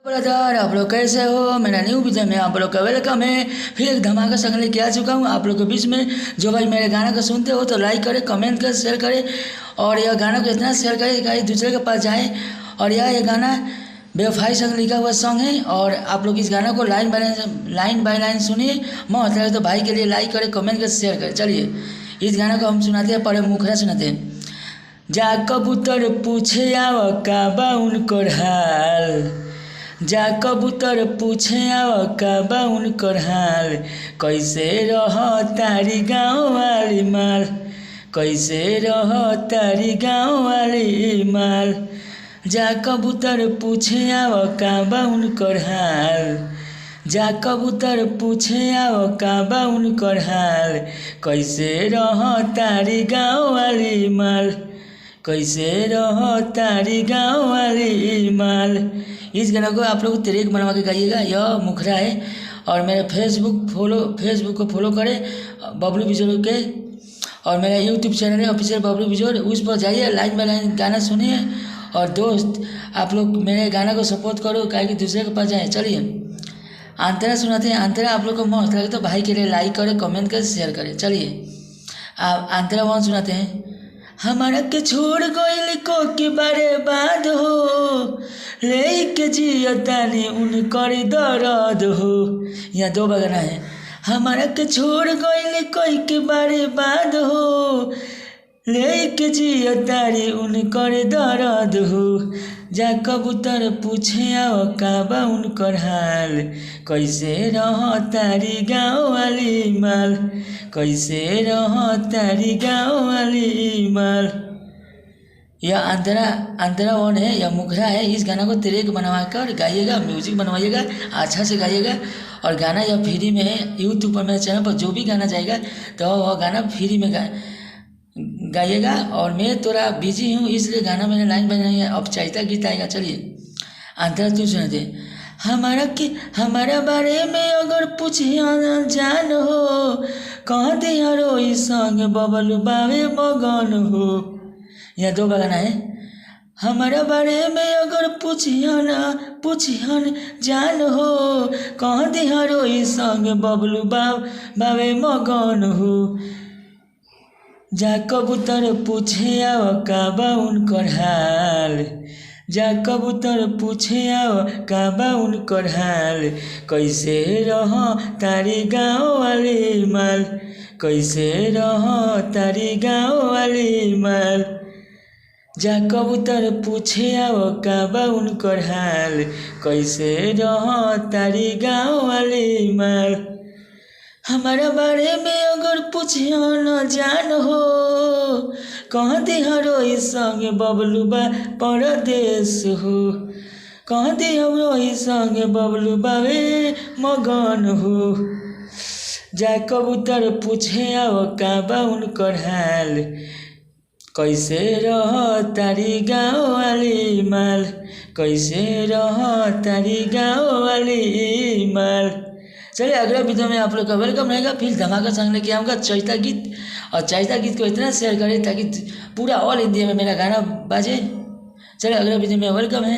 Brother, आप लोग कैसे हो। मेरा न्यू वीडियो में आप लोग का वेलकम है। फिर एक धमाका संग लेके आ चुका हूँ आप लोग के बीच में। जो भाई मेरे गाना को सुनते हो तो लाइक करें, कमेंट करें, शेयर करें और यह गाना को इतना शेयर करें कि दूसरे के पास जाए। और ये गाना बेवफाई संग लिखा हुआ सॉन्ग है और आप लोग इस गाना को लाइन बाय लाइन सुनिए। मौत लगे तो भाई के लिए लाइक करें, कमेंट करें, शेयर करें। चलिए इस गाना को हम सुनाते हैं, पहले मुखरा सुनाते हैं। जा कबूतर पूछे आव का बा उनकर हाल, जा कबूतर पूछे आव का बा उनकर हाल, कैसे रह तारी गाँव वाली माल, कैसे रह तारी गाँव वाली माल। जा कबूतर पूछे आव का बा उनकर हाल, जा कबूतर पूछे आव का बा उनकर हाल, कैसे रह तारी गाँव वाली माल, कैसे रह तारी गाँव वाली माल। इस गाना को आप लोग ट्रैक बनवा के गाइएगा। यह मुखरा है और मेरा फेसबुक को फॉलो करें बबलू बिजोर के, और मेरा यूट्यूब चैनल है ऑफिशियल बबलू बिजोर, उस पर जाइए, लाइन बाय लाइन गाना सुनिए। और दोस्त आप लोग मेरे गाना को सपोर्ट करो कि दूसरे के पास जाए। चलिए आंतरा सुनाते हैं। आंतरा आप लोग को मस्त लगे तो भाई के लिए लाइक करें, कमेंट करें, शेयर करें। चलिए आप आंतरा वन सुनाते हैं। हमारा के छोड़ गइल को के बारे बाद हो, ले के जियो तानी उनकर दर्द हो। यहाँ दो बगाना है। हमारा के छोड़ गइल कोई के बारे बाद हो, ले के जियो तारी उनकर दर्द हो। जा कबूतर पूछे आओ का बा उनकर हाल, कैसे रह तारी गाँव वाली माल, कैसे रह तारी गाँव वाली माल। यह अंतरा वन है, यह मुखरा है। इस गाना को ट्रैक बनवा कर गाइएगा, म्यूजिक बनवाइएगा, अच्छा से गाइएगा। और गाना यह फ्री में है यूट्यूब पर, मेरे चैनल पर जो भी गाना जाएगा तो वह गाना फ्री में गाइएगा। और मैं थोड़ा बिजी हूँ इसलिए गाना मैंने लाइन बनाई है, अब चाहता गीत आएगा। चलिए अंतरा क्यों सुनाते। हमारा बारे में अगर पूछिया जान हो, कह दिया रोई संग बबलू बावे मगन हो। यहाँ दो बगाना है। हमारा बारे में अगर पूछियन जान हो, कह दिया रोई संग बबलू बावे मगन हो। जा कबूतर पूछे आओ का बा उनकर हाल, जा कबूतर पूछे आओ का बा उनकर हाल, कैसे रह तारी गाँव वाली माल, कैसे रह तारी गाँव वाली माल। जा कबूतर पूछे आओ का बा उनकर हाल, कैसे रह तारी गाँव वाली माल। हमारा बारे में अगर पूछिया न जान हो, कह दिया रोई संग बबलू बा परदेश हो, कह दिया रोई संग बबलू बावे मगन हो। जा कबूतर पूछे आओ का बा उनकर हाल, कैसे रह तारी गाँव वाली माल, कैसे रह तारी गाँव वाली माल। चलिए अगले वीडियो में आप लोग का वेलकम रहेगा। फिर धमाका संग लेके आऊँगा चैता गीत, और चैता गीत को इतना शेयर करें ताकि पूरा ऑल इंडिया में मेरा गाना बाजे। चलिए अगले वीडियो में वेलकम है।